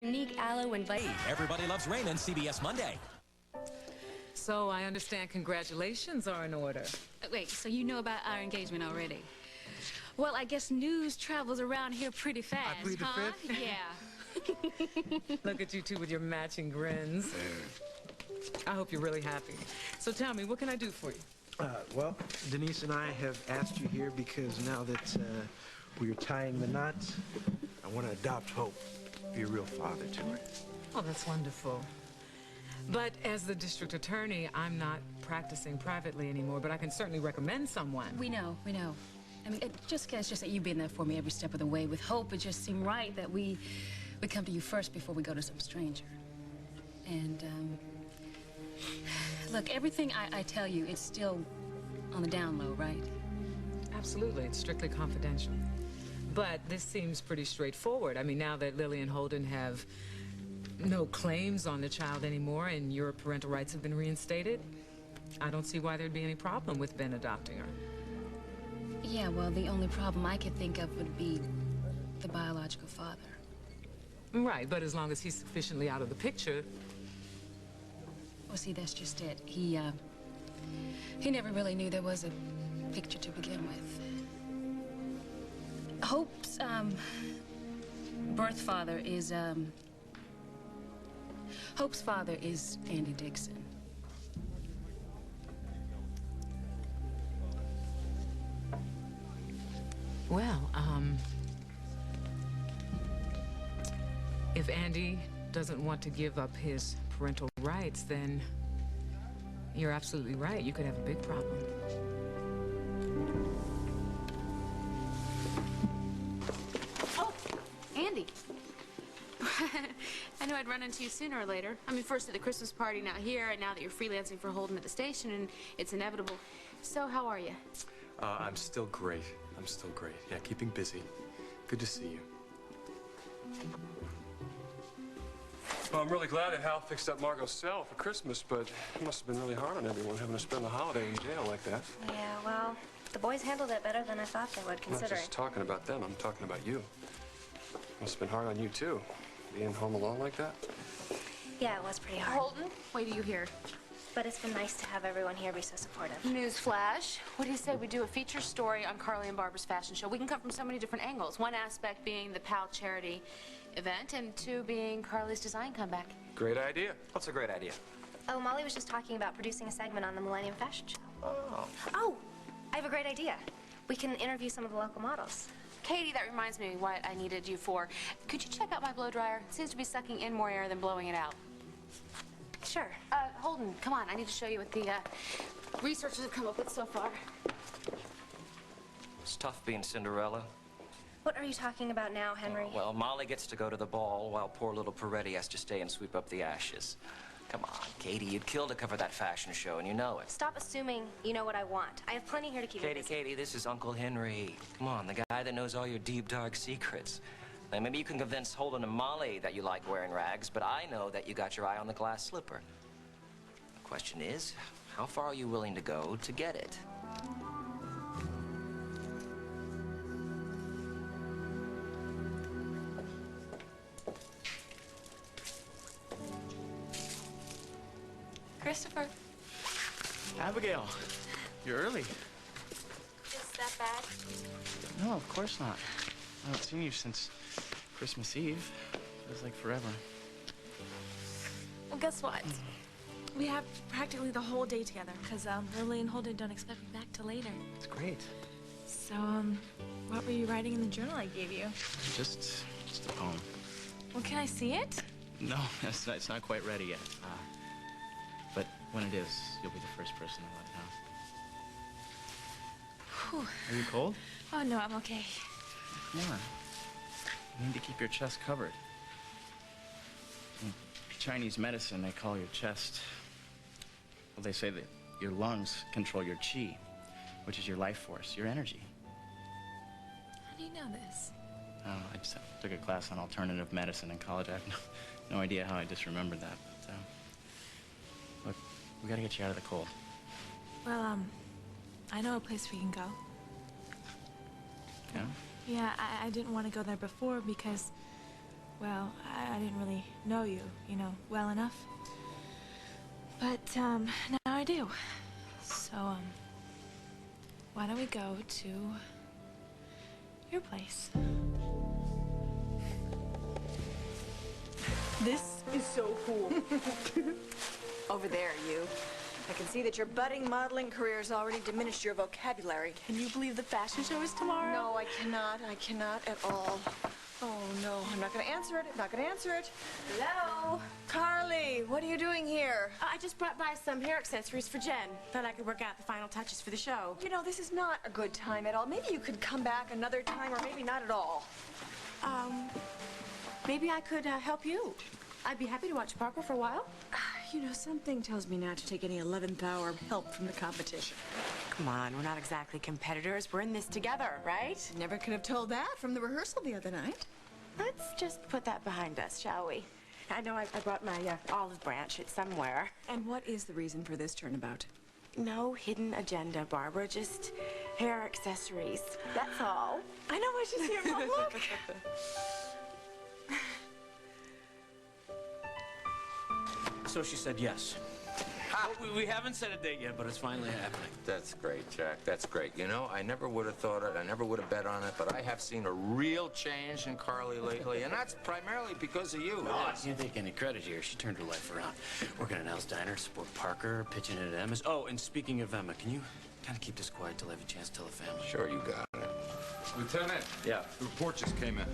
Unique aloe and vitamin. Everybody Loves Raymond, CBS Monday. So I understand congratulations are in order. Wait, so you know about our engagement already? Well, I guess news travels around here pretty fast, I plead the fifth? Yeah. Look at you two with your matching grins. I hope you're really happy. So tell me, what can I do for you? Well, Denise and I have asked you here because now that we're tying the knots, I want to adopt Hope, be a real father to her. Oh, that's wonderful. But as the district attorney, I'm not practicing privately anymore, but I can certainly recommend someone. We know. I mean, it's just that you've been there for me every step of the way. With Hope, it just seemed right that we come to you first before we go to some stranger. And, look, everything I tell you, it's still on the down low, right? Absolutely, it's strictly confidential. But this seems pretty straightforward. I mean, now that Lily and Holden have no claims on the child anymore and your parental rights have been reinstated, I don't see why there'd be any problem with Ben adopting her. Yeah, well, the only problem I could think of would be the biological father. Right, but as long as he's sufficiently out of the picture. Well, see, that's just it. He never really knew there was a picture to begin with. Hope's, birth father is, Hope's father is Andy Dixon. Well, if Andy doesn't want to give up his parental rights, then you're absolutely right. You could have a big problem. Oh, Andy. I knew I'd run into you sooner or later. I mean, first at the Christmas party, now here, and now that you're freelancing for Holden at the station, and it's inevitable. So, how are you? I'm still great. Yeah, keeping busy. Good to see you. Well, I'm really glad that Hal fixed up Margot's cell for Christmas, but it must have been really hard on everyone having to spend the holiday in jail like that. Yeah, well, the boys handled it better than I thought they would, I'm considering. not just talking about them, I'm talking about you. Must have been hard on you, too, being home alone like that. Yeah, it was pretty hard. Holden, wait till you hear. But it's been nice to have everyone here be so supportive. Newsflash. What do you say we do a feature story on Carly and Barbara's fashion show? We can come from so many different angles. One aspect being the PAL charity event, and two being Carly's design comeback. Great idea. What's a great idea? Oh, Molly was just talking about producing a segment on the Millennium Fashion Show. Oh. I have a great idea. We can interview some of the local models. Katie, that reminds me what I needed you for. Could you check out my blow dryer? It seems to be sucking in more air than blowing it out. Sure. Holden, come on. I need to show you what the researchers have come up with so far. It's tough being Cinderella. What are you talking about now, Henry? Well, Molly gets to go to the ball while poor little Peretti has to stay and sweep up the ashes. Come on, Katie, you'd kill to cover that fashion show, and you know it. Stop assuming you know what I want. I have plenty here to keep me busy. Katie, this is Uncle Henry. Come on, the guy that knows all your deep, dark secrets. Now, maybe you can convince Holden and Molly that you like wearing rags, but I know that you got your eye on the glass slipper. The question is, how far are you willing to go to get it? Christopher. Abigail, you're early. Is that bad? No, of course not. I haven't seen you since Christmas Eve. Feels like forever. Well, guess what? We have practically the whole day together, because Lily and Holden don't expect me back till later. It's great. So, what were you writing in the journal I gave you? Just a poem. Well, can I see it? No, it's not quite ready yet. But when it is, you'll be the first person to let know. Whew. Are you cold? Oh, no, I'm okay. Come on. You need to keep your chest covered. In Chinese medicine, they call your chest... Well, they say that your lungs control your qi, which is your life force, your energy. How do you know this? Oh, I just took a class on alternative medicine in college. I have no idea how I just remembered that. But, look, we gotta get you out of the cold. Well, I know a place we can go. Yeah? Yeah, I didn't want to go there before because well, I didn't really know you, well enough. But, now I do. So, why don't we go to your place? This is so cool. Over there, you. I can see that your budding modeling career has already diminished your vocabulary. Can you believe the fashion show is tomorrow? No, I cannot. I cannot at all. Oh, no. I'm not going to answer it. I'm not going to answer it. Hello? Carly, what are you doing here? I just brought by some hair accessories for Jen. Thought I could work out the final touches for the show. You know, this is not a good time at all. Maybe you could come back another time, or maybe not at all. Maybe I could help you. I'd be happy to watch Parker for a while. You know, something tells me not to take any 11th hour help from the competition. Come on, we're not exactly competitors. We're in this together, right? Never could have told that from the rehearsal the other night. Let's just put that behind us, shall we? I know I brought my olive branch. It's somewhere. And what is the reason for this turnabout? No hidden agenda, Barbara. Just hair accessories. That's all. I know what she's here. Mom, look. So she said yes. Well, we haven't set a date yet, but it's finally happening. That's great, Jack. That's great. You know, I never would have thought it. I never would have bet on it, but I have seen a real change in Carly lately, and that's primarily because of you. No, I can't take any credit here. She turned her life around. Working at Al's Diner, support Parker, pitching it at Emma's. Oh, and speaking of Emma, can you kind of keep this quiet till I have a chance to tell the family? Sure, you got it. Lieutenant. Yeah. The report just came in.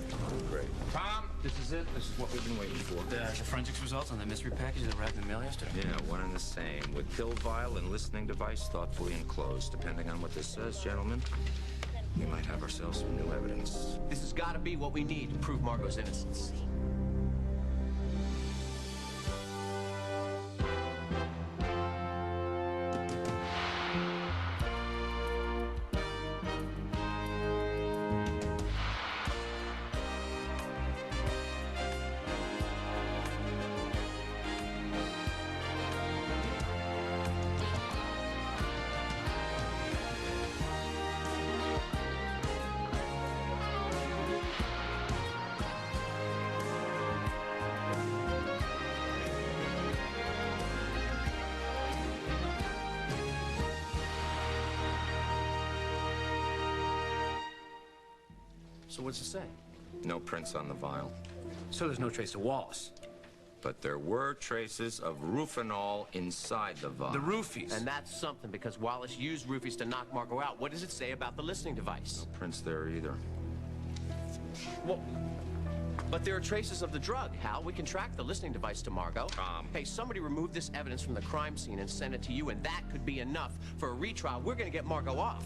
Great. Tom, this is it. This is what we've been waiting for. The forensics results on the mystery package that arrived in the mail yesterday? Yeah, one and the same. With pill vial and listening device thoughtfully enclosed. Depending on what this says, gentlemen, we might have ourselves some new evidence. This has got to be what we need to prove Margot's innocence. So what's it say? No prints on the vial. So there's no trace of Wallace? But there were traces of rufinol inside the vial. The roofies. And that's something, because Wallace used roofies to knock Margot out. What does it say about the listening device? No prints there either. Well, but there are traces of the drug, Hal. We can track the listening device to Margot. Hey, somebody remove this evidence from the crime scene and send it to you, and that could be enough for a retrial. We're going to get Margot off.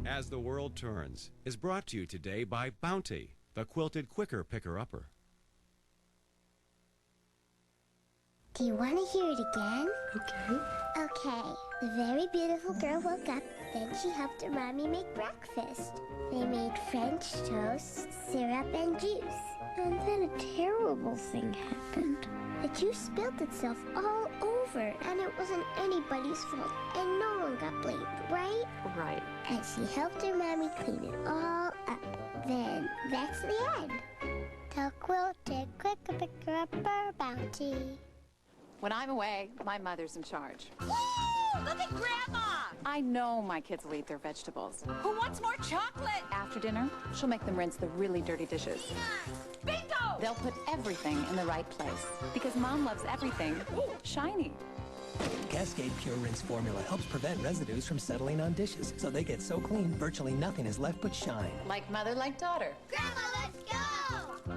As the World Turns is brought to you today by Bounty, the quilted quicker picker-upper. Do you want to hear it again? Okay. The very beautiful girl woke up, then she helped her mommy make breakfast. They made French toast, syrup, and juice. And then a terrible thing happened. The juice spilled itself all over, and it wasn't anybody's fault, and no one got blamed, right? Right. And she helped her mommy clean it all up. Then, that's the end. The quilted quicker picker-upper Bounty. When I'm away, my mother's in charge. Look at Grandma! I know my kids will eat their vegetables. Who wants more chocolate? After dinner, she'll make them rinse the really dirty dishes. Bingo! They'll put everything in the right place. Because Mom loves everything shiny. Cascade Pure Rinse formula helps prevent residues from settling on dishes, so they get so clean, virtually nothing is left but shine. Like mother, like daughter. Grandma, let's go!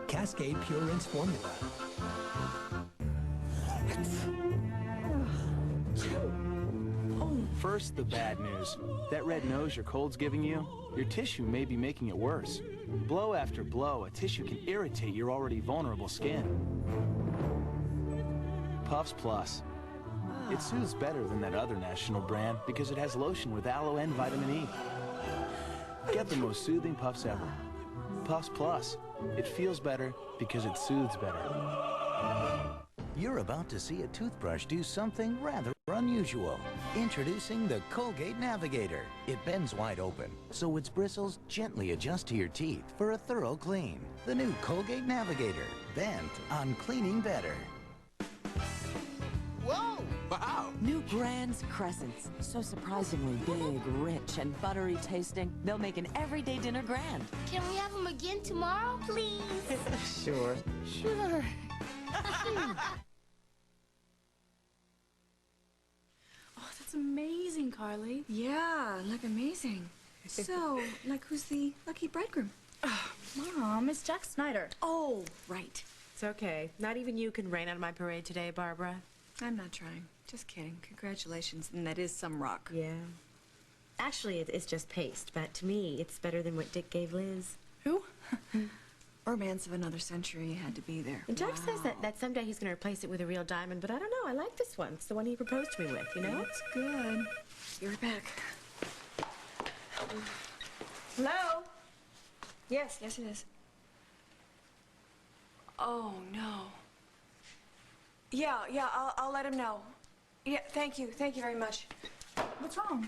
Cascade Pure Rinse formula. First, the bad news. That red nose your cold's giving you, your tissue may be making it worse. Blow after blow, a tissue can irritate your already vulnerable skin. Puffs Plus. It soothes better than that other national brand because it has lotion with aloe and vitamin E. Get the most soothing puffs ever. Puffs Plus. It feels better because it soothes better. You're about to see a toothbrush do something rather unusual. Introducing the Colgate Navigator. It bends wide open, so its bristles gently adjust to your teeth for a thorough clean. The new Colgate Navigator, bent on cleaning better. Whoa! Wow! New Grand's Crescents. So surprisingly big, rich, and buttery tasting, they'll make an everyday dinner grand. Can we have them again tomorrow, please? Sure. Sure. Oh, that's amazing, Carly. Yeah, like amazing. So, like, who's the lucky bridegroom? Mom, it's Jack Snyder. Oh, right. It's okay. Not even you can rain on my parade today, Barbara. I'm not trying. Just kidding. Congratulations. And that is some rock. Yeah. Actually, it's just paste, but to me, it's better than what Dick gave Liz. Who? Romance of another century had to be there. And Jack says that someday he's going to replace it with a real diamond, but I don't know. I like this one. It's the one he proposed to me with, you know? That's good. You're back. Hello? Yes, it is. Oh, no. Yeah, I'll let him know. Yeah, thank you very much. What's wrong?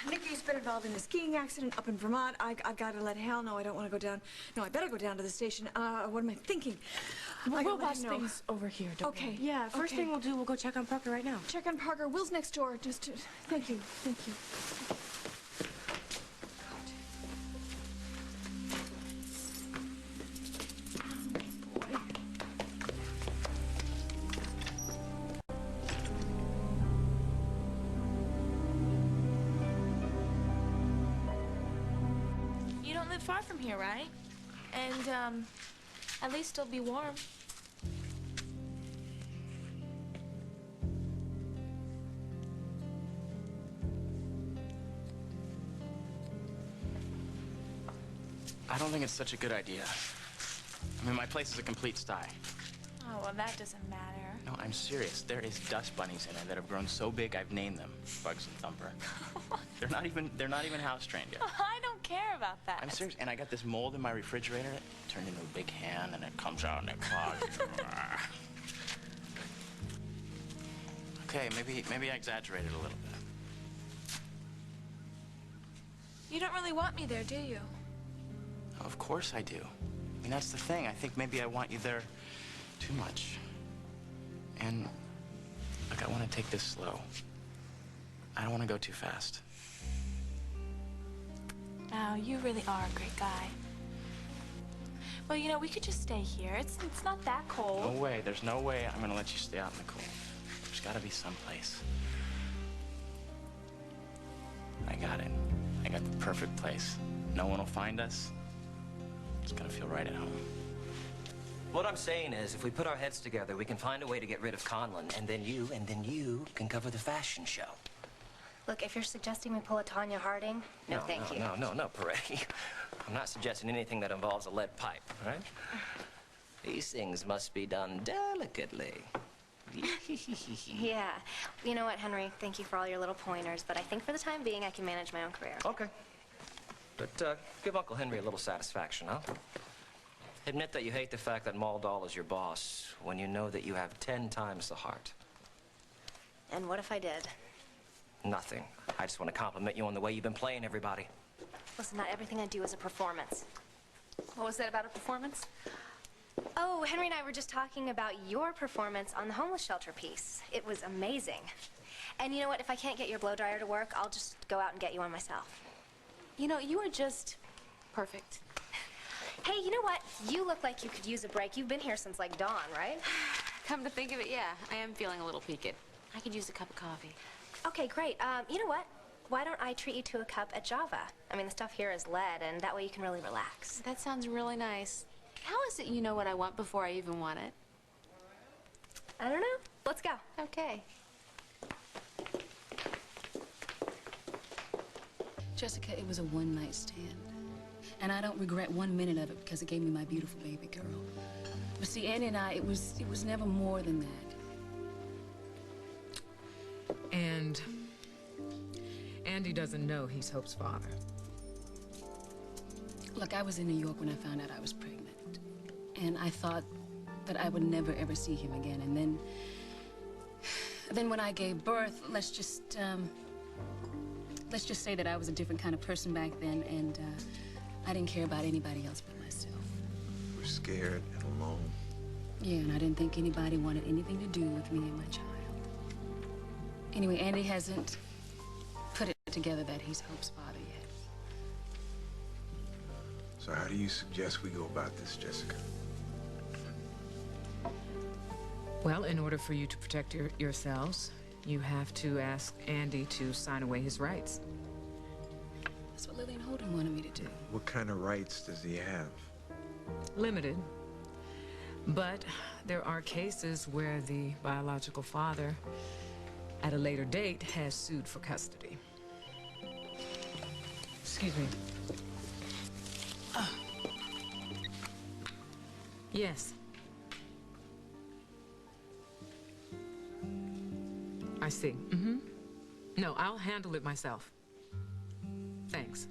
Nikki's been involved in a skiing accident up in Vermont. I gotta let Hal know. I don't want to go down. No, I better go down to the station. What am I thinking? We'll watch things over here, don't Okay. we? Yeah, first thing we'll do, we'll go check on Parker right now. Check on Parker. Will's next door. Thank you. You don't live far from here, right? And, at least it'll be warm. I don't think it's such a good idea. I mean, my place is a complete sty. Oh, well, that doesn't matter. No, I'm serious. There is dust bunnies in it that have grown so big I've named them Bugs and Thumper. They're not even house trained yet. I don't care about that. I'm serious, and I got this mold in my refrigerator. It turned into a big hand, and it comes out and it clogs. Okay, maybe I exaggerated a little bit. You don't really want me there, do you? Of course I do. I mean, that's the thing. I think maybe I want you there too much. And, look, I want to take this slow. I don't want to go too fast. Now, you really are a great guy. Well, you know, we could just stay here. It's not that cold. No way. There's no way I'm going to let you stay out in the cold. There's got to be some place. I got it. I got the perfect place. No one will find us. It's going to feel right at home. What I'm saying is, if we put our heads together, we can find a way to get rid of Conlon, and then you can cover the fashion show. Look, if you're suggesting we pull a Tanya Harding, no, thank you. No, Peretti. I'm not suggesting anything that involves a lead pipe, right? These things must be done delicately. Yeah. You know what, Henry? Thank you for all your little pointers, but I think for the time being, I can manage my own career. Okay. But give Uncle Henry a little satisfaction, huh? Admit that you hate the fact that Maldal is your boss when you know that you have 10 times the heart. And what if I did? Nothing. I just want to compliment you on the way you've been playing everybody. Listen, not everything I do is a performance. What was that about a performance? Oh, Henry and I were just talking about your performance on the homeless shelter piece. It was amazing. And you know what? If I can't get your blow dryer to work, I'll just go out and get you one myself. You know, you are just perfect. Hey, you know what? You look like you could use a break. You've been here since like dawn, right? Come to think of it, yeah, I am feeling a little peaked. I could use a cup of coffee. Okay, great. You know what? Why don't I treat you to a cup at Java? I mean, the stuff here is lead, and that way you can really relax. That sounds really nice. How is it you know what I want before I even want it? I don't know. Let's go. Okay. Jessica, it was a one-night stand. And I don't regret 1 minute of it because it gave me my beautiful baby girl. But see, Andy and I, it was never more than that. And Andy doesn't know he's Hope's father. Look, I was in New York when I found out I was pregnant. And I thought that I would never, ever see him again. And then then when I gave birth, let's just say that I was a different kind of person back then, and I didn't care about anybody else but myself. We're scared and alone. Yeah, and I didn't think anybody wanted anything to do with me and my child. Anyway, Andy hasn't put it together that he's Hope's father yet. So how do you suggest we go about this, Jessica? Well, in order for you to protect yourselves, you have to ask Andy to sign away his rights. That's what Lillian Holden wanted me to do. What kind of rights does he have? Limited. But there are cases where the biological father, at a later date, has sued for custody. Excuse me. Yes. I see. Mm-hmm. No, I'll handle it myself. Thanks.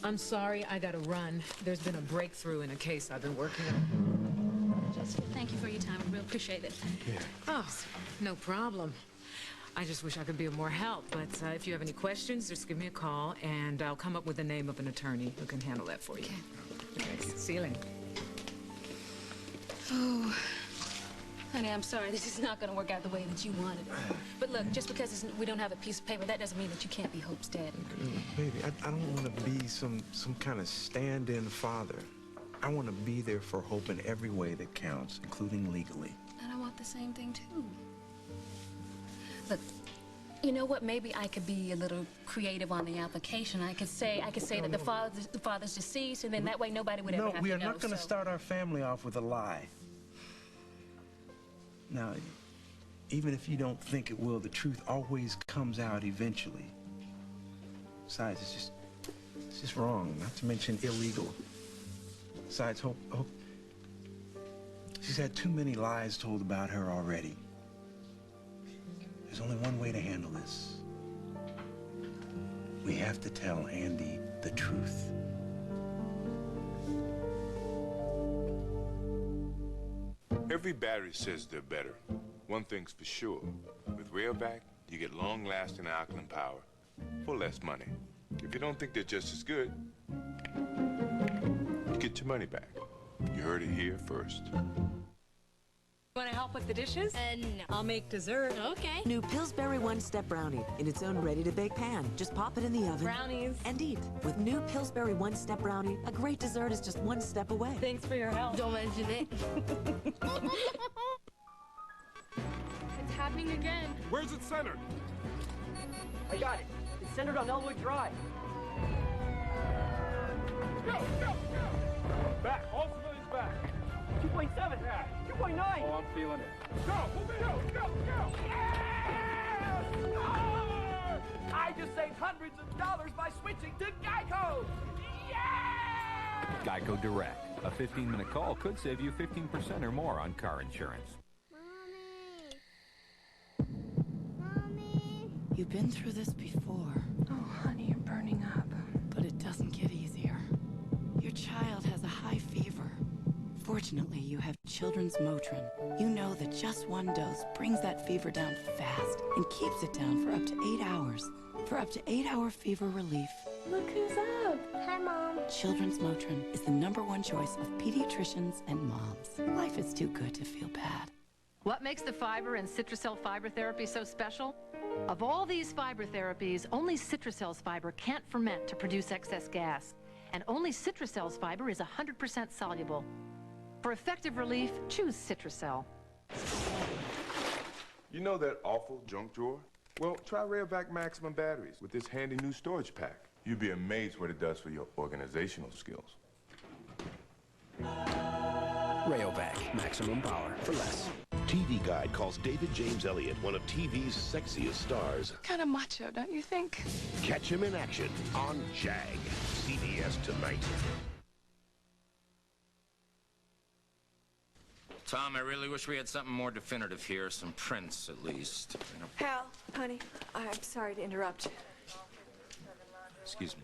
I'm sorry, I gotta run. There's been a breakthrough in a case I've been working on. Jessica, thank you for your time. I really appreciate it. Yeah. Oh, no problem. I just wish I could be of more help, but if you have any questions, just give me a call, and I'll come up with the name of an attorney who can handle that for you. Okay. Thanks. See you later. Oh, honey, I'm sorry. This is not going to work out the way that you wanted. But look, just because we don't have a piece of paper, that doesn't mean that you can't be Hope's dad. Baby, I don't want to be some kind of stand-in father. I want to be there for Hope in every way that counts, including legally. And I want the same thing, too. Look, you know what? Maybe I could be a little creative on the application. I could say that the father's deceased, and then that way nobody would ever have to know. No, we are not going to start our family off with a lie. Now, even if you don't think it will, the truth always comes out eventually. Besides, it's just wrong, not to mention illegal. Besides, Hope, she's had too many lies told about her already. There's only one way to handle this. We have to tell Andy the truth. Every battery says they're better. One thing's for sure. With Railback, you get long-lasting alkaline power for less money. If you don't think they're just as good, you get your money back. You heard it here first. Want to help with the dishes? No. I'll make dessert. Okay. New Pillsbury One-Step Brownie in its own ready-to-bake pan. Just pop it in the oven. Brownies. And eat. With new Pillsbury One-Step Brownie, a great dessert is just one step away. Thanks for your help. Don't mention it. It's happening again. Where's it centered? I got it. It's centered on Elwood Drive. Go, go, go! Back, all civilians back. 2.7. Yeah. 2.9. Oh, I'm feeling it. Go, move it, go, go, go! Yes! Oh! I just saved hundreds of dollars by switching to Geico. Yeah! Geico Direct. A 15-minute call could save you 15% or more on car insurance. You've been through this before. Oh, honey, you're burning up. But it doesn't get easier. Your child has a high fever. Fortunately, you have Children's Motrin. You know that just one dose brings that fever down fast and keeps it down for up to 8 hours. For up to 8-hour fever relief. Look who's up. Hi, Mom. Children's Motrin is the #1 choice of pediatricians and moms. Life is too good to feel bad. What makes the fiber in Citracel fiber therapy so special? Of all these fiber therapies, only Citracel's fiber can't ferment to produce excess gas. And only Citracel's fiber is 100% soluble. For effective relief, choose Citracel. You know that awful junk drawer? Well, try Railback Maximum batteries with this handy new storage pack. You'd be amazed what it does for your organizational skills. Railback, maximum power for less. TV Guide calls David James Elliott one of TV's sexiest stars. Kind of macho, don't you think? Catch him in action on JAG, CBS tonight. Tom, I really wish we had something more definitive here, some prints at least. You know. Hal, honey, I'm sorry to interrupt. Excuse me.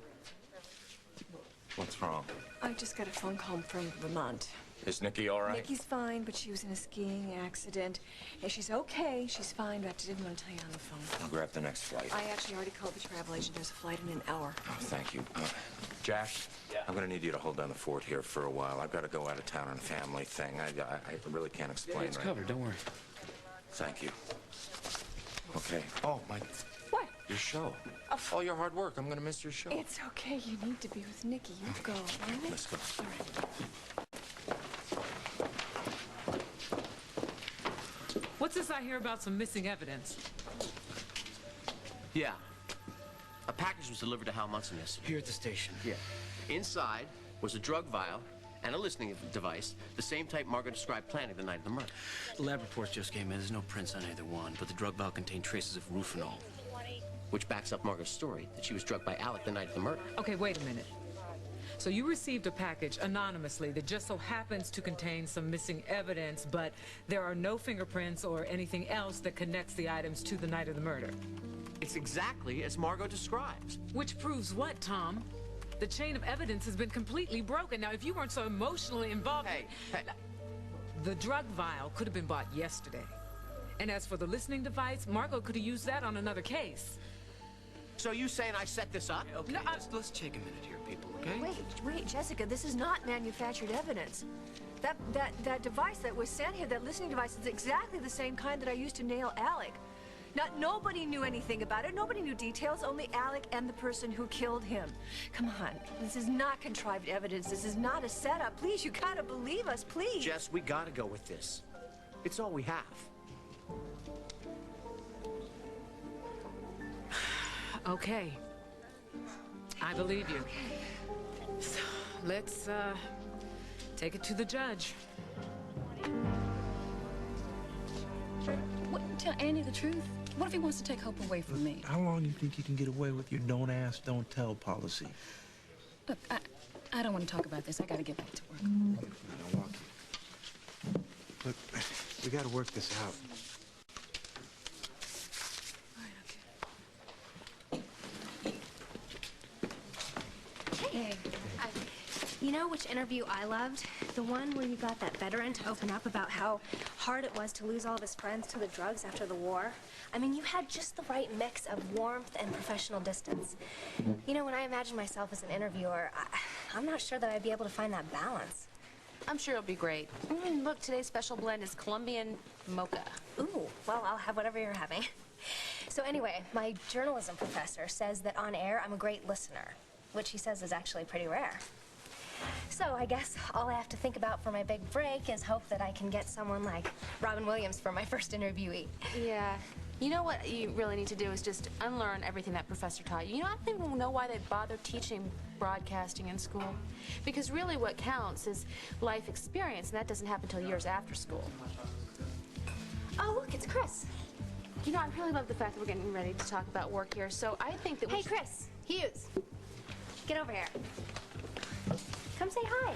What's wrong? I just got a phone call from Vermont. Is Nikki all right? Nikki's fine, but she was in a skiing accident. Yeah, she's okay. She's fine, but I didn't want to tell you on the phone. I'll grab the next flight. I actually already called the travel agent. There's a flight in an hour. Oh, thank you. Jack, I'm going to need you to hold down the fort here for a while. I've got to go out of town on a family thing. I really can't explain. It's covered, don't worry. Thank you. Okay. Oh, my... What? Your show. All your hard work. I'm going to miss your show. It's okay. You need to be with Nikki. You go, all right? Let's go. All right. What's this I hear about some missing evidence? Yeah. A package was delivered to Hal Munson yesterday. Here at the station. Yeah. Inside was a drug vial and a listening device, the same type Margot described planning the night of the murder. Lab reports just came in. There's no prints on either one, but the drug vial contained traces of rufinol. Which backs up Margot's story that she was drugged by Alec the night of the murder. Okay, wait a minute. So you received a package anonymously that just so happens to contain some missing evidence, but there are no fingerprints or anything else that connects the items to the night of the murder. It's exactly as Margot describes. Which proves what, Tom? The chain of evidence has been completely broken. Now, if you weren't so emotionally involved... Hey. The drug vial could have been bought yesterday. And as for the listening device, Margot could have used that on another case. So you saying I set this up? Okay, no, let's take a minute here, people, okay? Wait, Jessica, this is not manufactured evidence. That device that was sent here, that listening device, is exactly the same kind that I used to nail Alec. Nobody knew anything about it. Nobody knew details, only Alec and the person who killed him. Come on, this is not contrived evidence. This is not a setup. Please, you gotta believe us, please. Jess, we gotta go with this. It's all we have. Okay. I believe you. So, let's, take it to the judge. What, tell Andy the truth. What if he wants to take Hope away from me? How long do you think you can get away with your don't ask, don't tell policy? Look, I don't want to talk about this. I gotta get back to work. I'll walk you. Look, we gotta work this out. Hey, you know which interview I loved? The one where you got that veteran to open up about how hard it was to lose all of his friends to the drugs after the war. I mean, you had just the right mix of warmth and professional distance. You know, when I imagine myself as an interviewer, I'm not sure that I'd be able to find that balance. I'm sure it'll be great. Look, today's special blend is Colombian mocha. Ooh, well, I'll have whatever you're having. So anyway, my journalism professor says that on air, I'm a great listener, which he says is actually pretty rare. So I guess all I have to think about for my big break is hope that I can get someone like Robin Williams for my first interviewee. Yeah. You know what you really need to do is just unlearn everything that professor taught you. You know, I don't even know why they bother teaching broadcasting in school. Because really what counts is life experience, and that doesn't happen until years after school. Oh, look, it's Chris. You know, I really love the fact that we're getting ready to talk about work here, so I think that we Hey, should... Chris. Hughes. Get over here. Come say hi.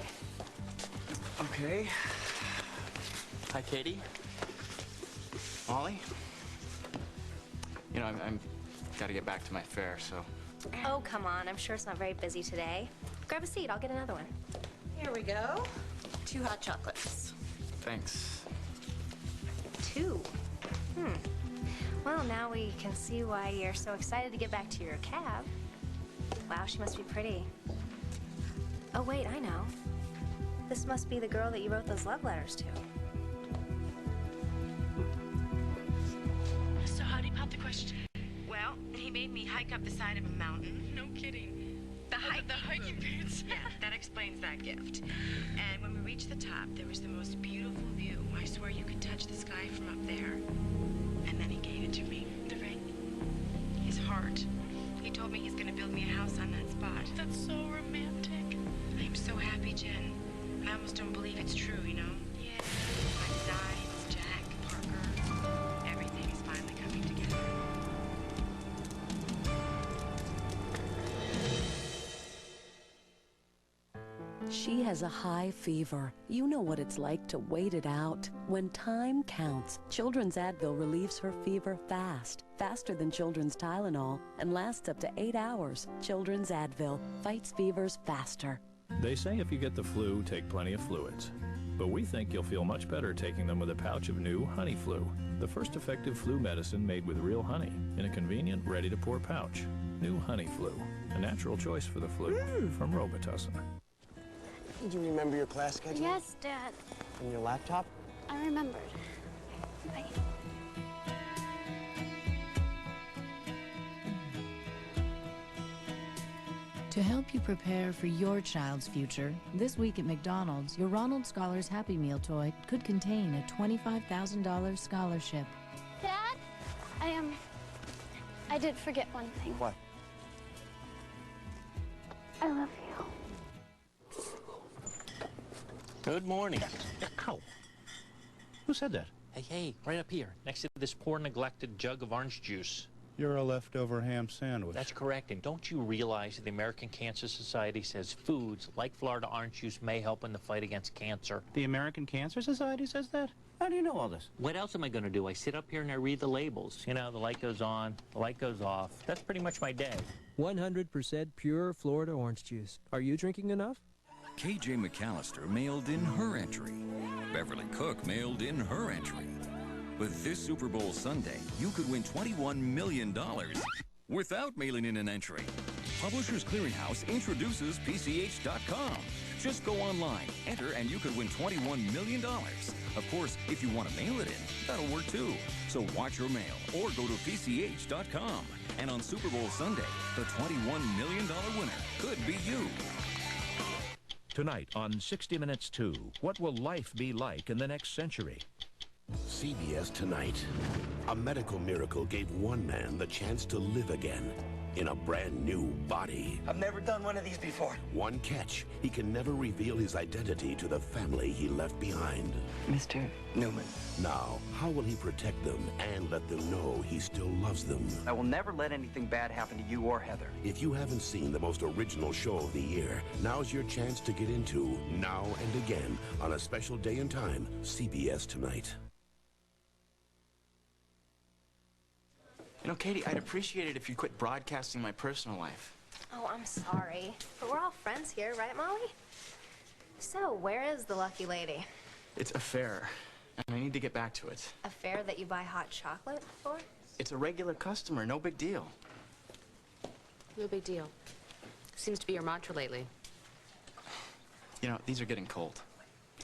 Okay. Hi, Katie. Molly. You know, I'm got to get back to my fare, so... Oh, come on. I'm sure it's not very busy today. Grab a seat. I'll get another one. Here we go. 2 hot chocolates. Thanks. 2? Well, now we can see why you're so excited to get back to your cab. Wow, she must be pretty. Oh, wait, I know. This must be the girl that you wrote those love letters to. So how'd he pop the question? Well, he made me hike up the side of a mountain. No kidding. The hiking boots. Yeah, that explains that gift. And when we reached the top, there was the most beautiful view. I swear you could touch the sky from up there. And then he gave it to me. The ring. His heart. He told me he's gonna build me a house on that spot. That's so romantic. I'm so happy, Jen. I almost don't believe it's true, you know? Yeah. My designs, Jack, Parker, everything is finally coming together. She has a high fever. You know what it's like to wait it out. When time counts, Children's Advil relieves her fever fast, faster than Children's Tylenol, and lasts up to 8 hours. Children's Advil fights fevers faster. They say if you get the flu, take plenty of fluids. But we think you'll feel much better taking them with a pouch of new Honey Flu, the first effective flu medicine made with real honey in a convenient, ready-to-pour pouch. New Honey Flu, a natural choice for the flu from Robitussin. Do you remember your class schedule? Yes, Dad. And your laptop? I remembered. Bye. To help you prepare for your child's future, this week at McDonald's, your Ronald Scholars Happy Meal toy could contain a $25,000 scholarship. Dad, I did forget one thing. What? I love you. Good morning. Ow. Who said that? Hey, right up here, next to this poor neglected jug of orange juice. You're a leftover ham sandwich. That's correct, and don't you realize that the American Cancer Society says foods like Florida orange juice may help in the fight against cancer? The American Cancer Society says that? How do you know all this? What else am I going to do? I sit up here and I read the labels. You know, the light goes on, the light goes off. That's pretty much my day. 100% pure Florida orange juice. Are you drinking enough? KJ McAllister mailed in her entry. Beverly Cook mailed in her entry. But this Super Bowl Sunday, you could win $21 million without mailing in an entry. Publishers Clearinghouse introduces PCH.com. Just go online, enter, and you could win $21 million. Of course, if you want to mail it in, that'll work too. So watch your mail or go to PCH.com. And on Super Bowl Sunday, the $21 million winner could be you. Tonight on 60 Minutes 2, what will life be like in the next century? CBS Tonight. A medical miracle gave one man the chance to live again in a brand new body. I've never done one of these before. One catch, he can never reveal his identity to the family he left behind. Mr. Newman. Now, how will he protect them and let them know he still loves them? I will never let anything bad happen to you or Heather. If you haven't seen the most original show of the year, now's your chance to get into Now and Again on a special day and time, CBS Tonight. You know, Katie, I'd appreciate it if you quit broadcasting my personal life. Oh, I'm sorry. But we're all friends here, right, Molly? So, where is the lucky lady? It's a fair, and I need to get back to it. A fair that you buy hot chocolate for? It's a regular customer, no big deal. No big deal. Seems to be your mantra lately. You know, these are getting cold.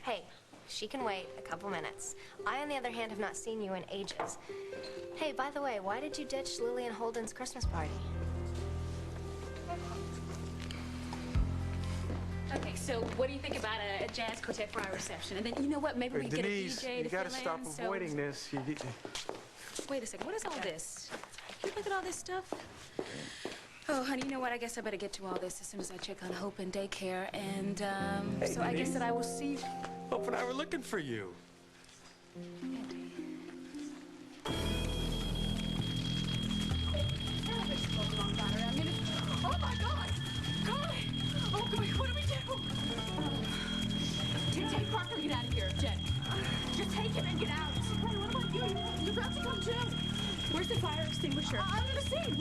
Hey, she can wait a couple minutes. I, on the other hand, have not seen you in ages. Hey, by the way, why did you ditch Lily and Holden's Christmas party? Okay, so what do you think about a jazz quartet for our reception? And then, you know what, maybe we can get a Denise, DJ you to gotta fill stop in, avoiding this. Wait a second, what is all this? Can you look at all this stuff? Oh, honey, you know what? I guess I better get to all this as soon as I check on Hope in daycare. And, Hey, so I guess Denise. that I will see you. Hope and I were looking for you. Oh my God! Golly! Oh, golly, what do we do? Take Parker and get out of here, Jen. Just take him and get out. Hey, what about you? You've got to come too. Where's the fire extinguisher? Under the seat.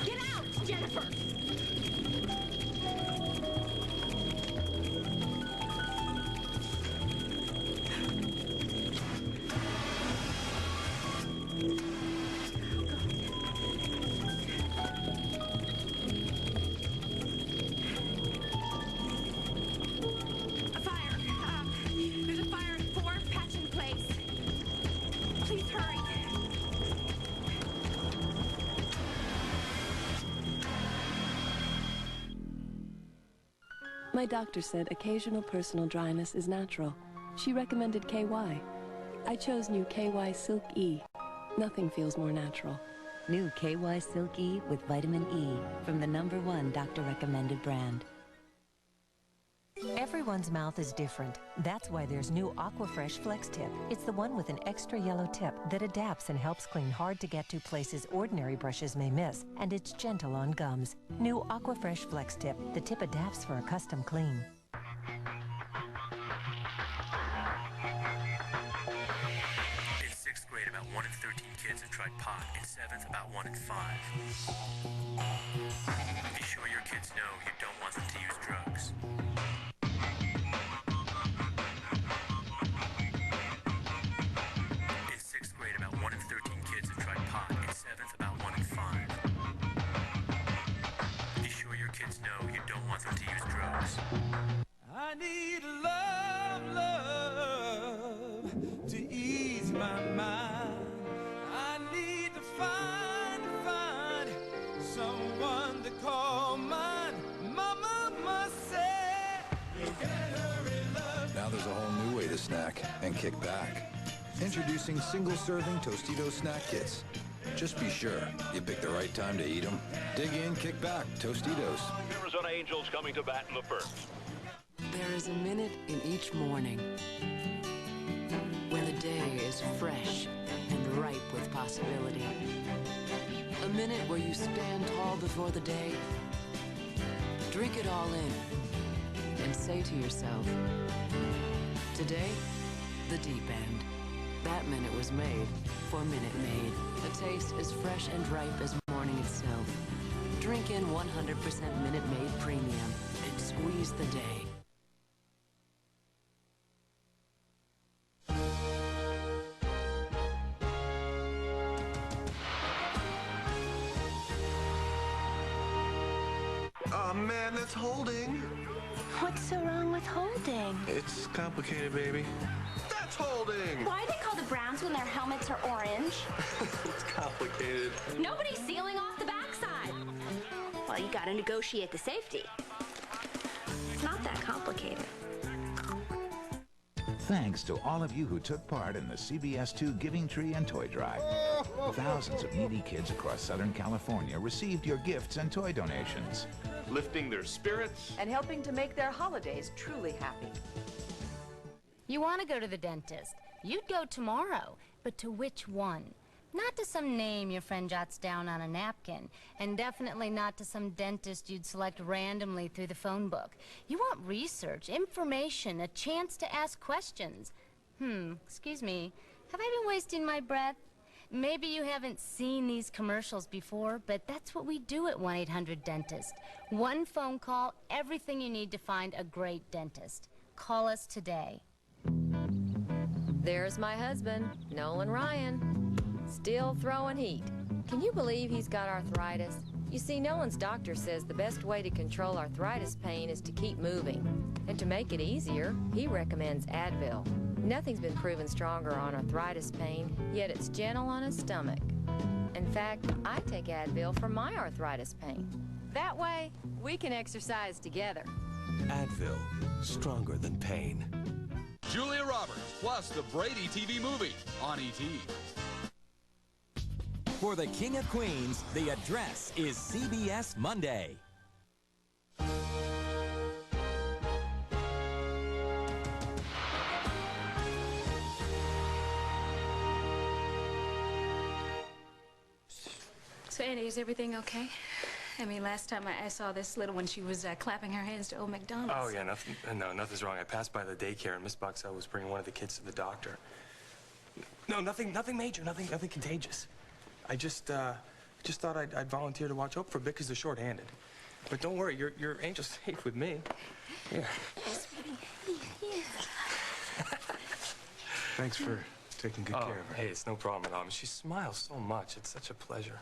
Get out, Jennifer. There's a fire at 4 Patchen Place. Please hurry. My doctor said occasional personal dryness is natural. She recommended KY. I chose new KY Silk E. Nothing feels more natural. New KY Silk E with vitamin E from the #1 doctor-recommended brand. Everyone's mouth is different. That's why there's new Aquafresh Flex Tip. It's the one with an extra yellow tip that adapts and helps clean hard-to-get-to places ordinary brushes may miss, and it's gentle on gums. New Aquafresh Flex Tip. The tip adapts for a custom clean. In 6th grade, about 1 in 13 kids have tried pot. In 7th, about 1 in 5. Be sure your kids know you don't want them to use drugs. to ease my mind. I need to find someone to call mine. Mama must say, look at her in love. Now there's a whole new way to snack and kick back. Introducing single-serving Tostitos snack kits. Just be sure you pick the right time to eat them. Dig in, kick back, Tostitos. Arizona Angels coming to bat in the first. There is a minute in each morning when the day is fresh and ripe with possibility. A minute where you stand tall before the day, drink it all in, and say to yourself, today, the deep end. That minute was made for Minute Maid. A taste as fresh and ripe as morning itself. Drink in 100% Minute Maid Premium and squeeze the day. Oh man, that's holding. What's so wrong with holding? It's complicated, baby. That's holding! Why do they call the Browns when their helmets are orange? It's complicated. Nobody's sealing off the backside. Well, you gotta negotiate the safety. It's not that complicated. Thanks to all of you who took part in the CBS2 Giving Tree and Toy Drive. Thousands of needy kids across Southern California received your gifts and toy donations. Lifting their spirits and helping to make their holidays truly happy. You want to go to the dentist. You'd go tomorrow, but to which one? Not to some name your friend jots down on a napkin, and definitely not to some dentist you'd select randomly through the phone book. You want research, information, a chance to ask questions. Excuse me, have I been wasting my breath? Maybe you haven't seen these commercials before, but that's what we do at 1-800-DENTIST. One phone call, everything you need to find a great dentist. Call us today. There's my husband, Nolan Ryan, still throwing heat. Can you believe he's got arthritis? You see, Nolan's doctor says the best way to control arthritis pain is to keep moving. And to make it easier, he recommends Advil. Nothing's been proven stronger on arthritis pain, yet it's gentle on his stomach. In fact, I take Advil for my arthritis pain. That way, we can exercise together. Advil, stronger than pain. Julia Roberts, plus the Brady TV movie on ET. For the King of Queens, The Address is CBS Monday. So, Andy, is everything okay? I mean, last time I saw this little one, she was clapping her hands to old McDonald's. Oh, yeah, nothing's wrong. I passed by the daycare, and Miss Boxell was bringing one of the kids to the doctor. No, nothing major, nothing contagious. I just thought I'd volunteer to watch Hope for a bit because they're short-handed. But don't worry, your angel's safe with me. Here. Thanks for taking good care of her. Hey, it's no problem at all. I mean, she smiles so much. It's such a pleasure.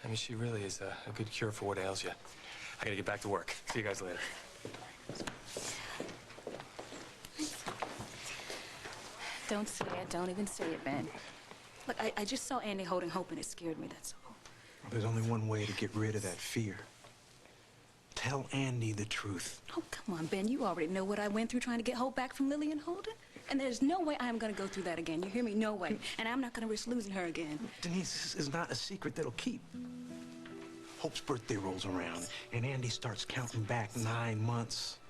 I mean, she really is a good cure for what ails you. I gotta get back to work. See you guys later. Don't say it. Don't even say it, Ben. Look, I just saw Andy holding Hope, and it scared me, that's all. There's only one way to get rid of that fear. Tell Andy the truth. Oh, come on, Ben. You already know what I went through trying to get Hope back from Lillian Holden. And there's no way I'm going to go through that again. You hear me? No way. And I'm not going to risk losing her again. Denise, this is not a secret that'll keep. Hope's birthday rolls around, and Andy starts counting back 9 months.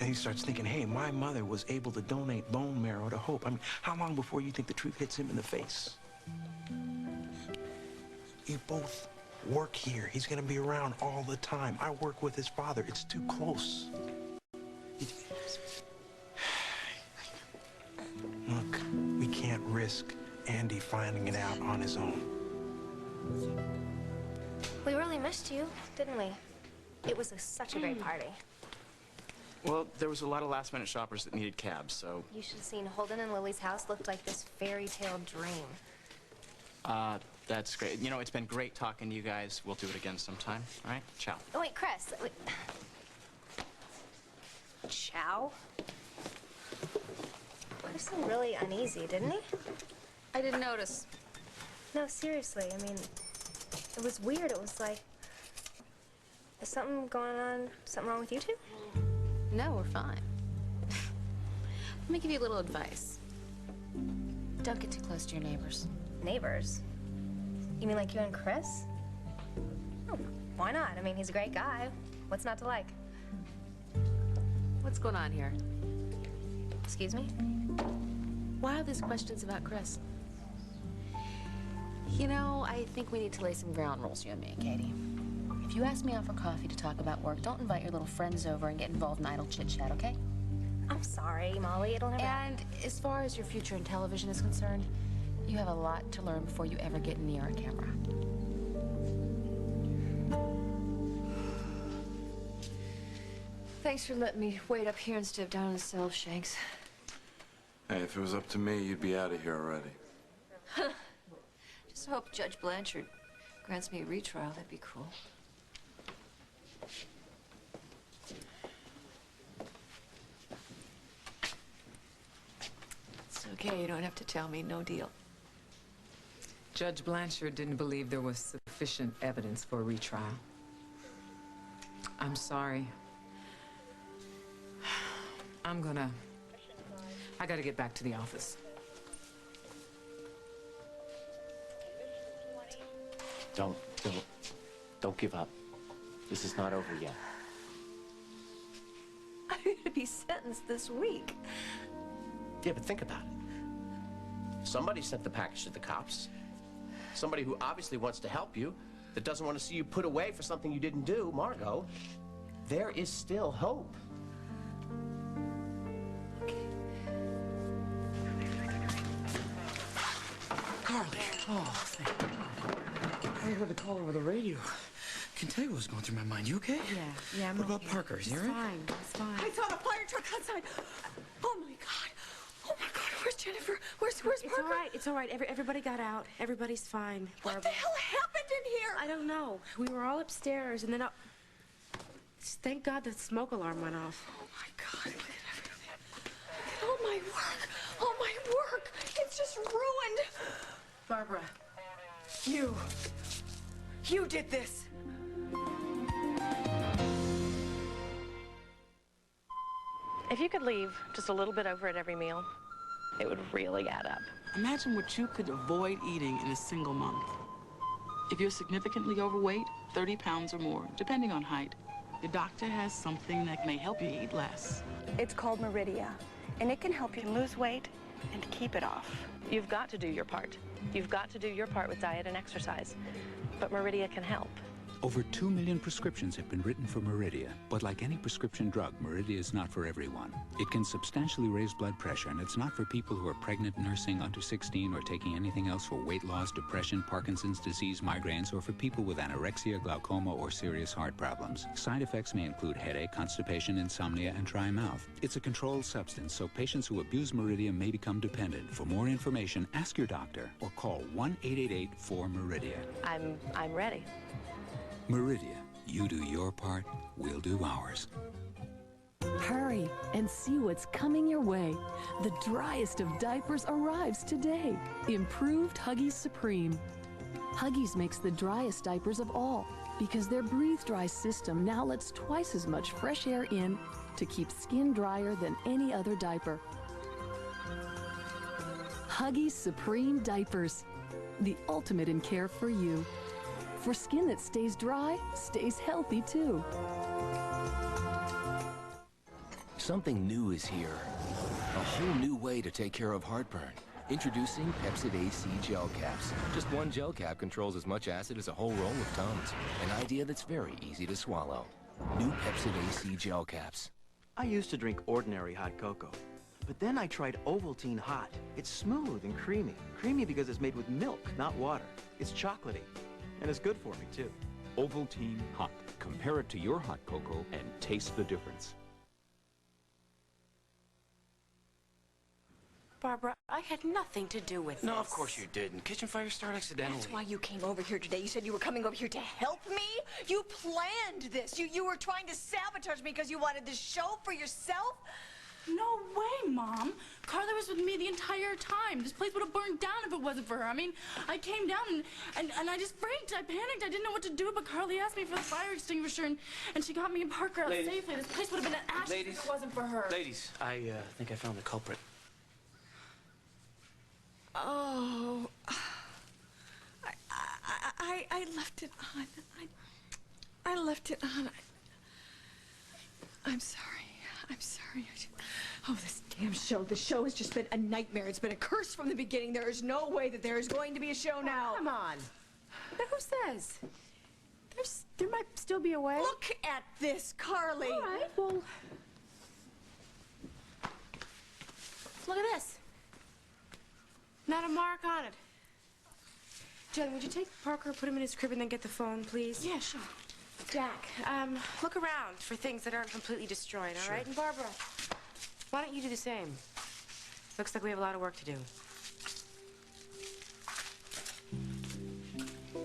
And he starts thinking, hey, my mother was able to donate bone marrow to Hope. I mean, how long before you think the truth hits him in the face? You both work here. He's going to be around all the time. I work with his father. It's too close. Look, we can't risk Andy finding it out on his own. We really missed you, didn't we? It was such a great party. Well, there was a lot of last-minute shoppers that needed cabs, so... You should have seen Holden and Lily's house looked like this fairy tale dream. That's great. You know, it's been great talking to you guys. We'll do it again sometime. All right? Ciao. Oh, wait, Chris. Wait. Ciao? Chris, seemed really uneasy, didn't he? I didn't notice. No, seriously. I mean, it was weird. It was like, is something going on? Something wrong with you two? No, we're fine. Let me give you a little advice. Don't get too close to your neighbors. Neighbors? You mean like you and Chris? Oh, why not? I mean, he's a great guy. What's not to like? What's going on here? Excuse me? Why are these questions about Chris? You know, I think we need to lay some ground rules, you and me, Katie. If you ask me out for coffee to talk about work, don't invite your little friends over and get involved in idle chit-chat, okay? I'm sorry, Molly. It'll never happen. And as far as your future in television is concerned, you have a lot to learn before you ever get near a camera. Thanks for letting me wait up here instead of down in the cell, Shanks. Hey, if it was up to me, you'd be out of here already. Just hope Judge Blanchard grants me a retrial. That'd be cool. It's okay. You don't have to tell me. No deal. Judge Blanchard didn't believe there was sufficient evidence for a retrial. I'm sorry. I gotta get back to the office. Don't give up. This is not over yet. I'm gonna be sentenced this week. Yeah, but think about it. Somebody sent the package to the cops. Somebody who obviously wants to help you, that doesn't want to see you put away for something you didn't do, Margot. There is still hope. Carly. Oh, thank God. I heard the call over the radio. Can tell you what was going through my mind. You okay? Yeah, I'm What about okay. Parker? Is he all He's right? fine. He's fine. I saw the fire truck outside. Oh my God. Oh my God. Where's Jennifer? Where's It's Parker? all right. It's all right. Everybody got out. Everybody's fine. What Barbara. the hell happened in here? I don't know. We were all upstairs, and then thank God the smoke alarm went off. Oh my God. Look at everything. Look at all my work. All my work. It's just ruined. Barbara. You did this. If you could leave just a little bit over at every meal, it would really add up. Imagine what you could avoid eating in a single month. If you're significantly overweight, 30 pounds or more, depending on height, your doctor has something that may help you eat less. It's called Meridia, and it can help you lose weight and keep it off. You've got to do your part. You've got to do your part with diet and exercise. But Meridia can help. Over 2 million prescriptions have been written for Meridia, but like any prescription drug, Meridia is not for everyone. It can substantially raise blood pressure, and it's not for people who are pregnant, nursing, under 16, or taking anything else for weight loss, depression, Parkinson's disease, migraines, or for people with anorexia, glaucoma, or serious heart problems. Side effects may include headache, constipation, insomnia, and dry mouth. It's a controlled substance, so patients who abuse Meridia may become dependent. For more information, ask your doctor or call 1-888-4-MERIDIA. I'm ready. Meridia, you do your part, we'll do ours. Hurry and see what's coming your way. The driest of diapers arrives today. Improved Huggies Supreme. Huggies makes the driest diapers of all because their Breathe Dry system now lets twice as much fresh air in to keep skin drier than any other diaper. Huggies Supreme Diapers, the ultimate in care for you. For skin that stays dry, stays healthy too. Something new is here. A whole new way to take care of heartburn. Introducing Pepsid AC Gel Caps. Just one gel cap controls as much acid as a whole roll of Tums. An idea that's very easy to swallow. New Pepsid AC Gel Caps. I used to drink ordinary hot cocoa. But then I tried Ovaltine Hot. It's smooth and creamy. Creamy because it's made with milk, not water. It's chocolatey. And it's good for me, too. Ovaltine Hot. Compare it to your hot cocoa and taste the difference. Barbara, I had nothing to do with this. No, of course you didn't. Kitchen fire started accidentally. That's why you came over here today. You said you were coming over here to help me. You planned this. You were trying to sabotage me because you wanted this show for yourself. No way, Mom. Carla was with me the entire time. This place would have burned down if it wasn't for her. I mean, I came down and I just freaked. I panicked. I didn't know what to do, but Carly asked me for the fire extinguisher, and she got me and Parker out safely. This place would have been an ashes if it wasn't for her. Ladies, I think I found the culprit. Oh, I left it on. I left it on. I'm sorry. I'm sorry. Oh, this damn show. The show has just been a nightmare. It's been a curse from the beginning. There is no way that there is going to be a show now. Come on. But who says? There might still be a way. Look at this, Carly. All right, well. Look at this. Not a mark on it. Jen, would you take Parker, put him in his crib, and then get the phone, please? Yeah, sure. Jack, look around for things that aren't completely destroyed, all right? And Barbara, why don't you do the same? Looks like we have a lot of work to do.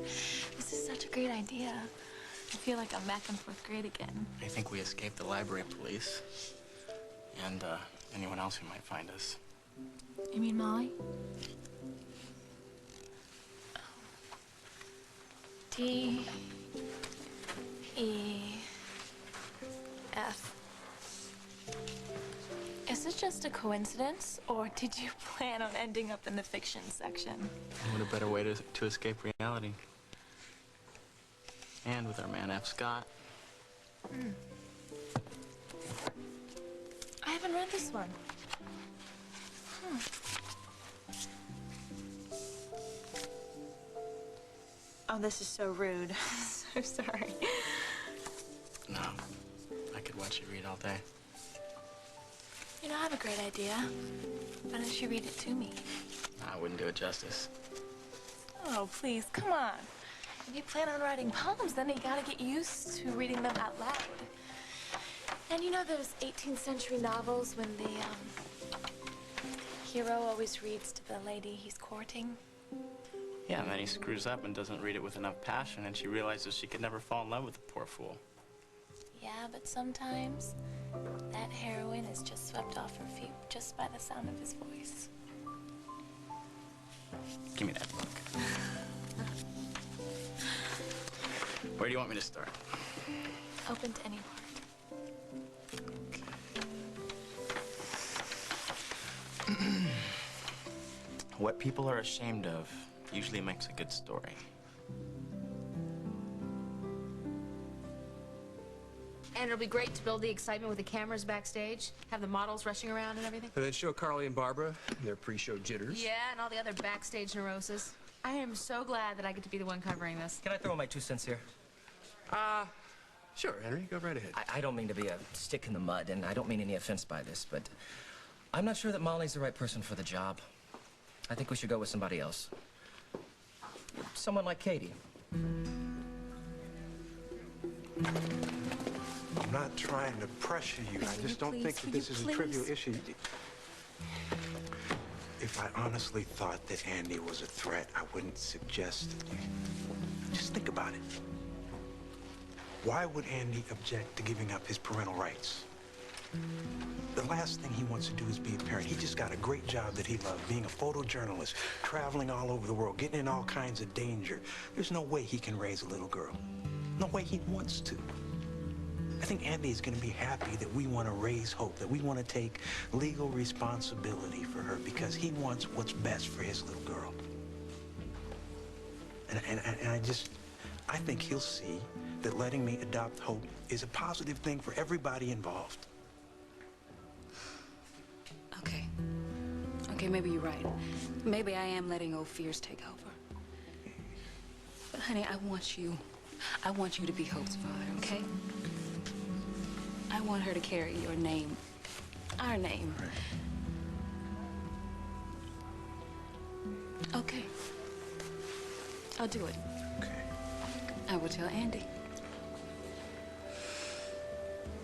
This is such a great idea. I feel like I'm back in 4th grade again. I think we escaped the library police and anyone else who might find us. You mean Molly? D E F. Is this just a coincidence, or did you plan on ending up in the fiction section? What a better way to escape reality. And with our man F. Scott. I haven't read this one. Oh, this is so rude. So sorry. No, I could watch you read all day. You know, I have a great idea. Why don't you read it to me? I wouldn't do it justice. Oh, please, come on. If you plan on writing poems, then you gotta get used to reading them out loud. And you know those 18th century novels when the, hero always reads to the lady he's courting? Yeah, and then he screws up and doesn't read it with enough passion, and she realizes she could never fall in love with the poor fool. Yeah, but sometimes that heroine is just swept off her feet just by the sound of his voice. Give me that book. Where do you want me to start? Open to any part. What people are ashamed of usually makes a good story. And it'll be great to build the excitement with the cameras backstage, have the models rushing around and everything. And then show Carly and Barbara their pre-show jitters. Yeah, and all the other backstage neurosis. I am so glad that I get to be the one covering this. Can I throw in my 2 cents here? Sure, Henry, go right ahead. I don't mean to be a stick in the mud, and I don't mean any offense by this, but I'm not sure that Molly's the right person for the job. I think we should go with somebody else. Someone like Katie. I'm not trying to pressure you. I just don't think that this is a trivial issue. If I honestly thought that Andy was a threat, I wouldn't suggest that you... Just think about it. Why would Andy object to giving up his parental rights? The last thing he wants to do is be a parent. He just got a great job that he loved, being a photojournalist, traveling all over the world, getting in all kinds of danger. There's no way he can raise a little girl. No way he wants to. I think Andy is going to be happy that we want to raise Hope, that we want to take legal responsibility for her because he wants what's best for his little girl. And I think he'll see that letting me adopt Hope is a positive thing for everybody involved. Okay, maybe you're right. Maybe I am letting old fears take over. But honey, I want you to be Hope's father, okay? I want her to carry your name, our name. Right. Okay. I'll do it. Okay. I will tell Andy.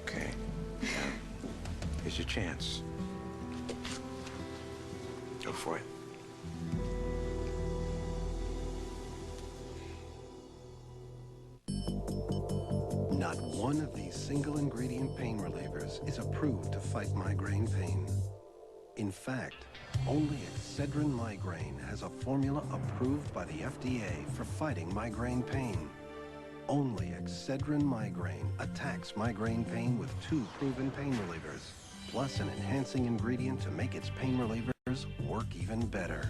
Okay. Here's your chance. Go for it. Not one of these single-ingredient pain relievers is approved to fight migraine pain. In fact, Only Excedrin Migraine has a formula approved by the FDA for fighting migraine pain. Only Excedrin Migraine attacks migraine pain with 2 proven pain relievers, plus an enhancing ingredient to make its pain relievers work even better.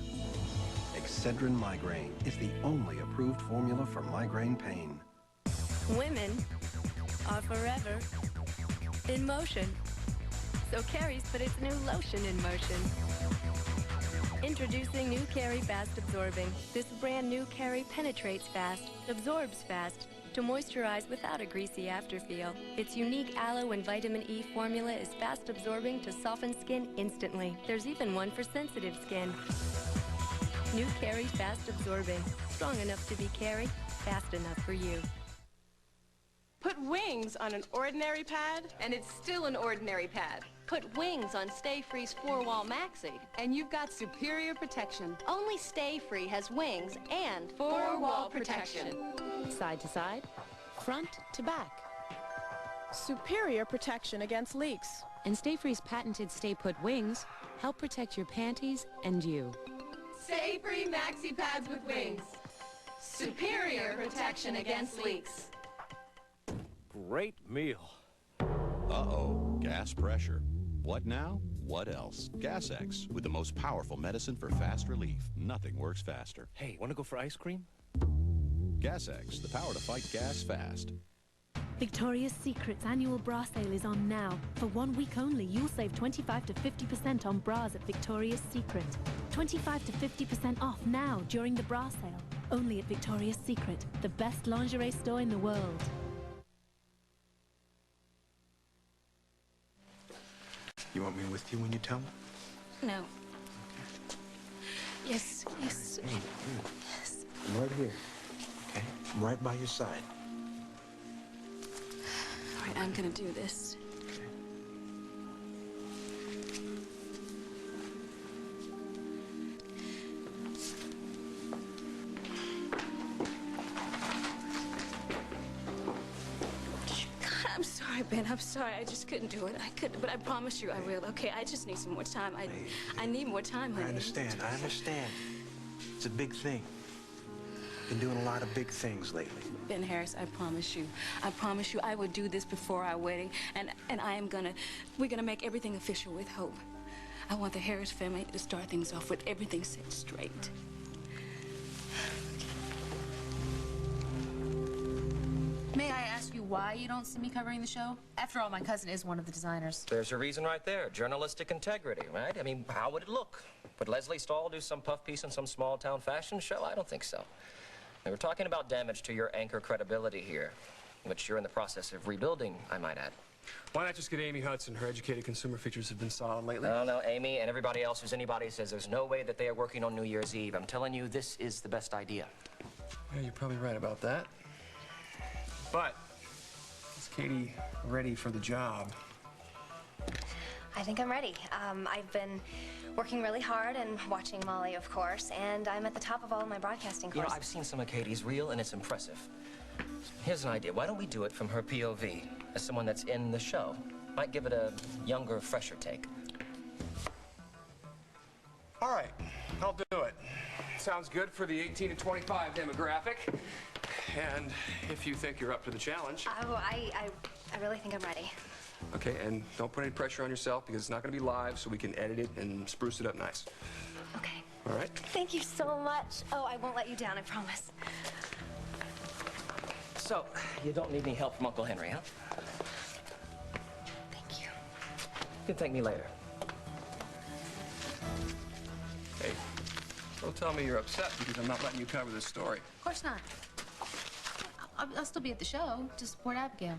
Excedrin Migraine is the only approved formula for migraine pain. Women are forever in motion. So Carrie's put its new lotion in motion. Introducing new Carrie Fast Absorbing. This brand new Carrie penetrates fast, absorbs fast, to moisturize without a greasy afterfeel. Its unique aloe and vitamin E formula is fast absorbing to soften skin instantly. There's even one for sensitive skin. New Carrie Fast Absorbing. Strong enough to be Carrie, fast enough for you. Put wings on an ordinary pad, and it's still an ordinary pad. Put wings on Stay Free's 4-Wall Maxi, And you've got superior protection. only Stay Free has wings and 4-wall protection. Side to side, front to back. Superior protection against leaks. And Stay Free's patented Stay Put wings help protect your panties and you. Stay Free Maxi Pads with wings. Superior protection against leaks. Great meal. Uh-oh, gas pressure. What now? What else? Gas X, with the most powerful medicine for fast relief. Nothing works faster. Hey, want to go for ice cream? Gas X, the power to fight gas fast. Victoria's Secret's annual bra sale is on now. For 1 week only, you'll save 25 to 50% on bras at Victoria's Secret. 25 to 50% off now during the bra sale. Only at Victoria's Secret, the best lingerie store in the world. You want me with you when you tell me? No. Yes, yes. Hey, Yes. I'm right here. Okay? I'm right by your side. All right, I'm gonna do this. God, I'm sorry, Ben. I'm sorry. I just couldn't do it. I couldn't, but I promise you I will. Okay, I just need some more time. I need more time, honey. I understand. I understand. It's a big thing. Been doing a lot of big things lately. Ben Harris, I promise you I will do this before our wedding, and we're gonna make everything official with Hope. I want the Harris family to start things off with everything set straight. May I ask you why you don't see me covering the show? After all, my cousin is one of the designers. There's a reason right there. Journalistic integrity, right? I mean, how would it look? Would Leslie Stahl do some puff piece in some small-town fashion show? I don't think so. And we're talking about damage to your anchor credibility here, which you're in the process of rebuilding, I might add. Why not just get Amy Hudson? Her educated consumer features have been solid lately. No, Amy and everybody else who's anybody says there's no way that they are working on New Year's Eve. I'm telling you, this is the best idea. Yeah, you're probably right about that. But, is Katie ready for the job? I think I'm ready. I've been working really hard and watching Molly, of course, and I'm at the top of all of my broadcasting You know, courses. I've seen some of Katie's reel, and it's impressive. Here's an idea. Why don't we do it from her POV, as someone that's in the show? Might give it a younger, fresher take. All right, I'll do it. Sounds good for the 18 to 25 demographic. And if you think you're up to the challenge. Oh, I really think I'm ready. Okay, and don't put any pressure on yourself because it's not going to be live, so we can edit it and spruce it up nice. Okay. All right? Thank you so much. Oh, I won't let you down, I promise. So, you don't need any help from Uncle Henry, huh? Thank you. You can thank me later. Hey, don't tell me you're upset because I'm not letting you cover this story. Of course not. I'll still be at the show to support Abigail.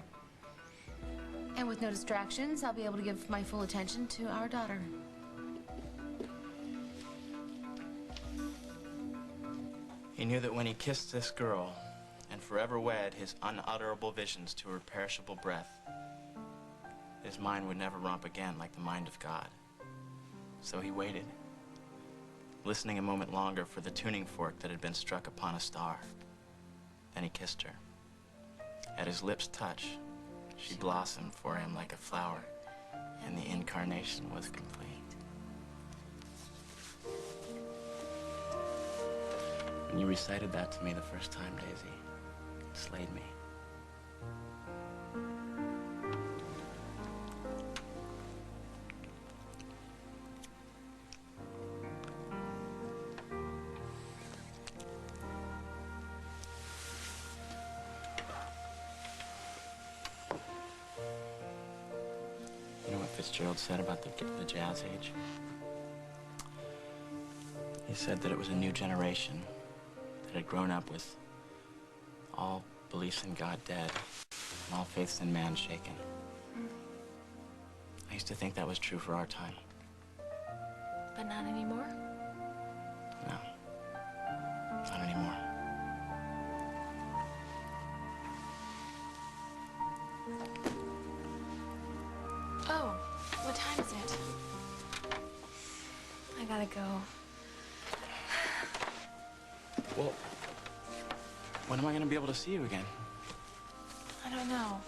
And with no distractions, I'll be able to give my full attention to our daughter. He knew that when he kissed this girl and forever wed his unutterable visions to her perishable breath, his mind would never romp again like the mind of God. So he waited, listening a moment longer for the tuning fork that had been struck upon a star. Then he kissed her. At his lips' touch, she blossomed for him like a flower, and the incarnation was complete. When you recited that to me the first time, Daisy, it slayed me. You know what Fitzgerald said about the Jazz Age? He said that it was a new generation that had grown up with all beliefs in God dead and all faiths in man shaken. I used to think that was true for our time. But not anymore? No, not anymore. Oh, what time is it? I gotta go. Well, when am I going to be able to see you again? I don't know.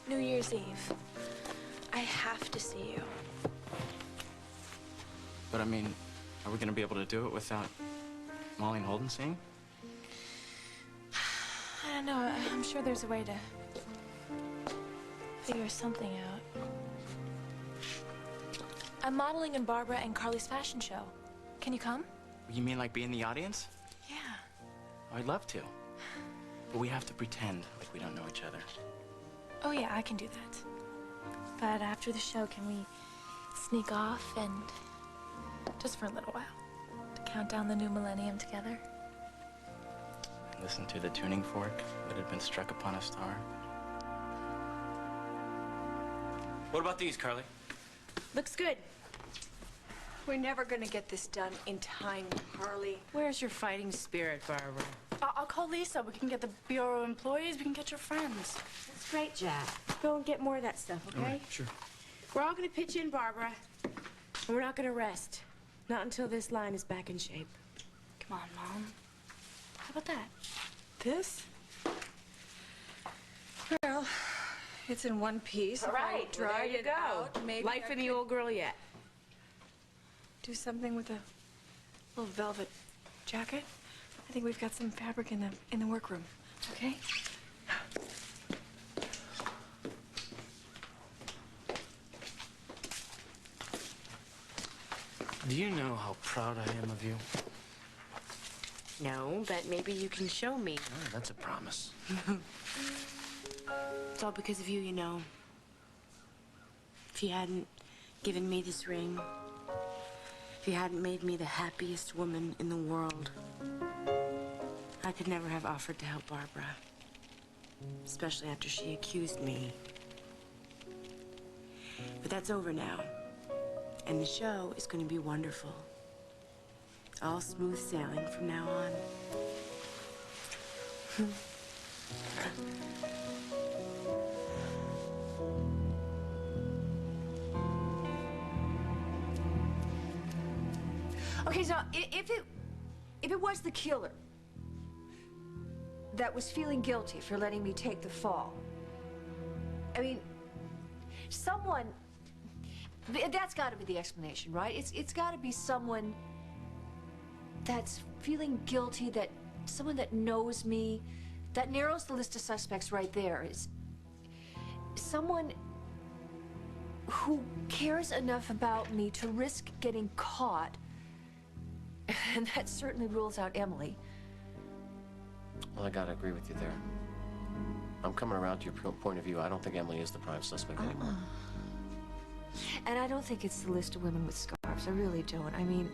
New Year's Eve. I have to see you. But I mean, are we going to be able to do it without Molly and Holden seeing? I don't know. I'm sure there's a way to figure something out. I'm modeling in Barbara and Carly's fashion show. Can you come? You mean like be in the audience? Yeah. I'd love to. But we have to pretend like we don't know each other. Oh, yeah, I can do that. But after the show, can we sneak off and just for a little while to count down the new millennium together? Listen to the tuning fork that had been struck upon a star. What about these, Carly? Looks good. We're never gonna get this done in time, Harley. Where's your fighting spirit, Barbara? I'll call Lisa. We can get the Bureau employees. We can get your friends. That's great, Jack. Go and get more of that stuff, okay? All right, sure. We're all gonna pitch in, Barbara. And we're not gonna rest. Not until this line is back in shape. Come on, Mom. How about that? This? Well, it's in one piece. All right, well, there you go. Out, maybe Life in the old girl yet. do something with a little velvet jacket. I think we've got some fabric in the workroom. Okay? Do you know how proud I am of you? No, but maybe you can show me. Oh, that's a promise. It's all because of you, you know. If you hadn't given me this ring, if you hadn't made me the happiest woman in the world, I could never have offered to help Barbara. Especially after she accused me. But that's over now. And the show is going to be wonderful. All smooth sailing from now on. Okay, so if it was the killer that was feeling guilty for letting me take the fall, I mean, someone, that's got to be the explanation, right? It's got to be someone that's feeling guilty, someone that knows me. That narrows the list of suspects right there. Is someone who cares enough about me to risk getting caught. And that certainly rules out Emily. Well, I gotta agree with you there. I'm coming around to your point of view. I don't think Emily is the prime suspect anymore. And I don't think it's the list of women with scarves. I really don't. I mean,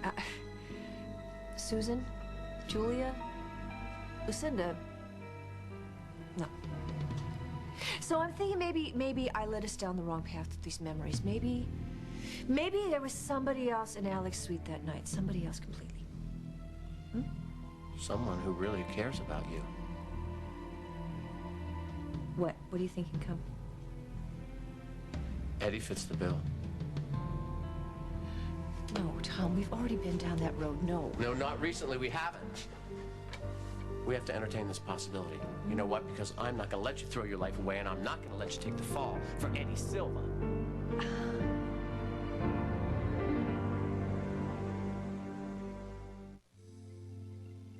Susan, Julia, Lucinda. No. So I'm thinking maybe I led us down the wrong path with these memories. Maybe there was somebody else in Alec's suite that night. Somebody else completely. Someone who really cares about you. What? What do you think can come? Eddie fits the bill. No, Tom, we've already been down that road. No. No, not recently. We haven't. We have to entertain this possibility. You know what? Because I'm not going to let you throw your life away, and I'm not going to let you take the fall for Eddie Silva.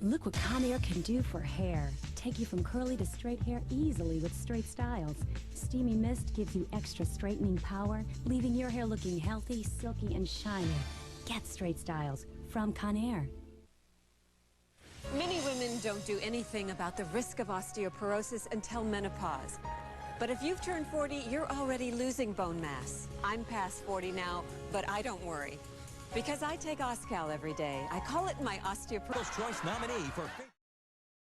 Look what Conair can do for hair. Take you from curly to straight hair easily with Straight Styles. Steamy Mist gives you extra straightening power, leaving your hair looking healthy, silky, and shiny. Get Straight Styles from Conair. Many women don't do anything about the risk of osteoporosis until menopause. But if you've turned 40, you're already losing bone mass. I'm past 40 now, but I don't worry. Because I take Oscal every day. I call it my osteoporosis choice nominee for